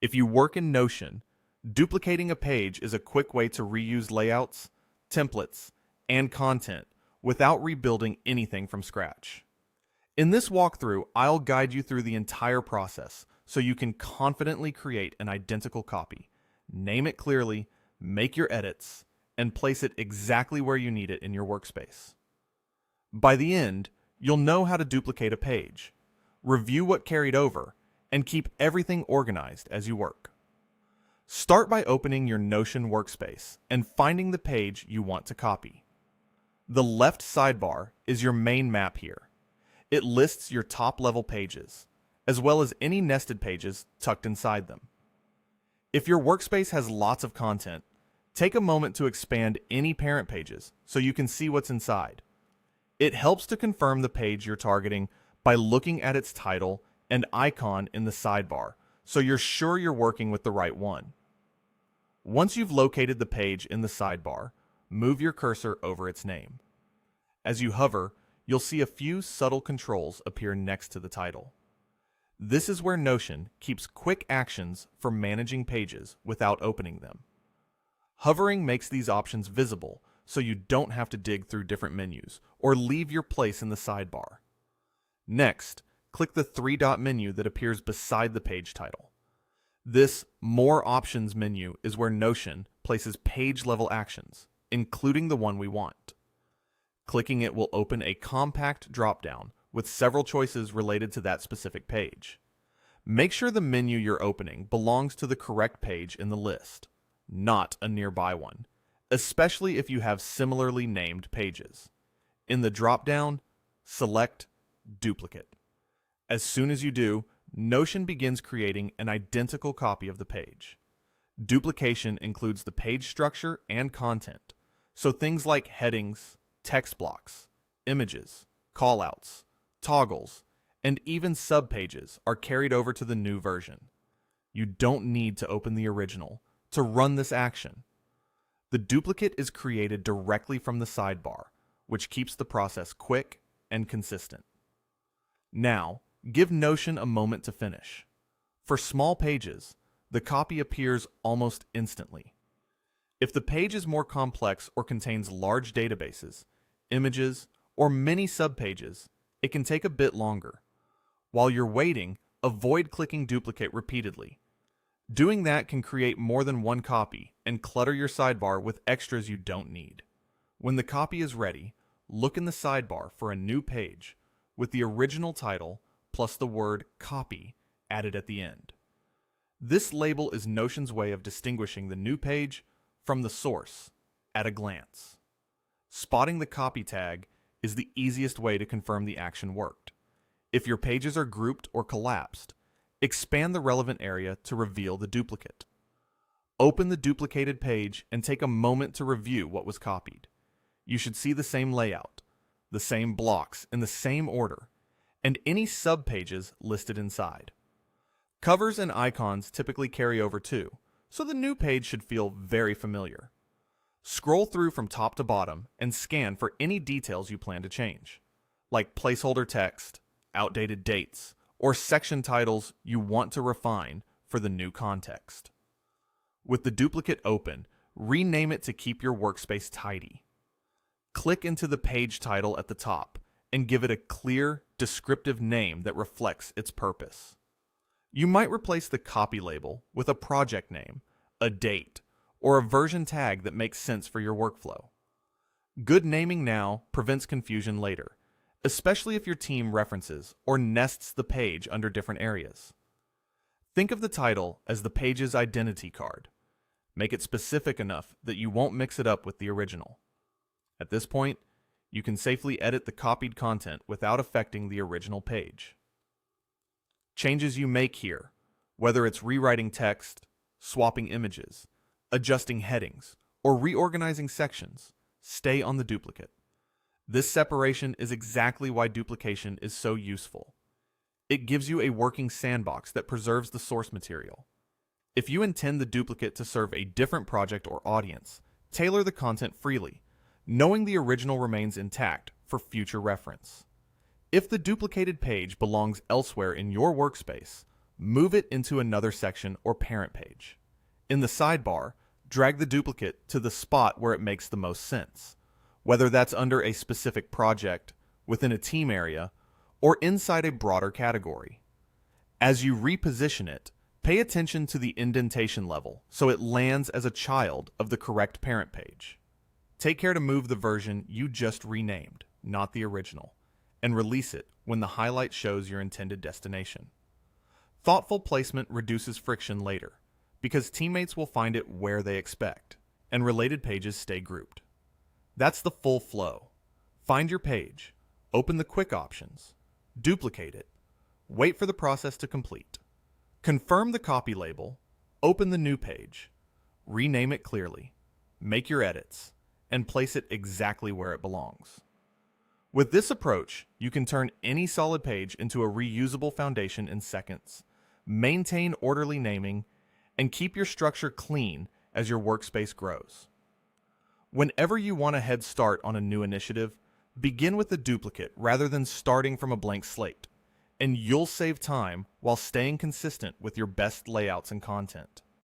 If you work in Notion, duplicating a page is a quick way to reuse layouts, templates, and content without rebuilding anything from scratch. In this walkthrough, I'll guide you through the entire process so you can confidently create an identical copy, name it clearly, make your edits, and place it exactly where you need it in your workspace. By the end, you'll know how to duplicate a page, review what carried over, and keep everything organized as you work. Start by opening your Notion workspace and finding the page you want to copy. The left sidebar is your main map here. It lists your top-level pages, as well as any nested pages tucked inside them. If your workspace has lots of content, take a moment to expand any parent pages so you can see what's inside. It helps to confirm the page you're targeting by looking at its title and icon in the sidebar so you're sure you're working with the right one. Once you've located the page in the sidebar, move your cursor over its name. As you hover, you'll see a few subtle controls appear next to the title. This is where Notion keeps quick actions for managing pages without opening them. Hovering makes these options visible so you don't have to dig through different menus or leave your place in the sidebar. Next, click the three-dot menu that appears beside the page title. This More Options menu is where Notion places page-level actions, including the one we want. Clicking it will open a compact drop-down with several choices related to that specific page. Make sure the menu you're opening belongs to the correct page in the list, not a nearby one, especially if you have similarly named pages. In the drop-down, select Duplicate. As soon as you do, Notion begins creating an identical copy of the page. Duplication includes the page structure and content, so things like headings, text blocks, images, callouts, toggles, and even subpages are carried over to the new version. You don't need to open the original to run this action. The duplicate is created directly from the sidebar, which keeps the process quick and consistent. Now, give Notion a moment to finish. For small pages, the copy appears almost instantly. If the page is more complex or contains large databases, images, or many subpages, it can take a bit longer. While you're waiting, avoid clicking duplicate repeatedly. Doing that can create more than one copy and clutter your sidebar with extras you don't need. When the copy is ready, look in the sidebar for a new page with the original title plus the word copy added at the end. This label is Notion's way of distinguishing the new page from the source at a glance. Spotting the copy tag is the easiest way to confirm the action worked. If your pages are grouped or collapsed, expand the relevant area to reveal the duplicate. Open the duplicated page and take a moment to review what was copied. You should see the same layout, the same blocks in the same order, and any subpages listed inside. Covers and icons typically carry over too, so the new page should feel very familiar. Scroll through from top to bottom and scan for any details you plan to change, like placeholder text, outdated dates, or section titles you want to refine for the new context. With the duplicate open, rename it to keep your workspace tidy. Click into the page title at the top and give it a clear, descriptive name that reflects its purpose. You might replace the copy label with a project name, a date, or a version tag that makes sense for your workflow. Good naming now prevents confusion later, especially if your team references or nests the page under different areas. Think of the title as the page's identity card. Make it specific enough that you won't mix it up with the original. At this point, you can safely edit the copied content without affecting the original page. Changes you make here, whether it's rewriting text, swapping images, adjusting headings, or reorganizing sections, stay on the duplicate. This separation is exactly why duplication is so useful. It gives you a working sandbox that preserves the source material. If you intend the duplicate to serve a different project or audience, tailor the content freely, knowing the original remains intact for future reference. If the duplicated page belongs elsewhere in your workspace, move it into another section or parent page. In the sidebar, drag the duplicate to the spot where it makes the most sense, whether that's under a specific project, within a team area, or inside a broader category. As you reposition it, pay attention to the indentation level so it lands as a child of the correct parent page. Take care to move the version you just renamed, not the original, and release it when the highlight shows your intended destination. Thoughtful placement reduces friction later, because teammates will find it where they expect, and related pages stay grouped. That's the full flow. Find your page, open the quick options, duplicate it, wait for the process to complete. Confirm the copy label, open the new page, rename it clearly, make your edits, and place it exactly where it belongs. With this approach, you can turn any solid page into a reusable foundation in seconds, maintain orderly naming, and keep your structure clean as your workspace grows. Whenever you want a head start on a new initiative, begin with a duplicate rather than starting from a blank slate, and you'll save time while staying consistent with your best layouts and content.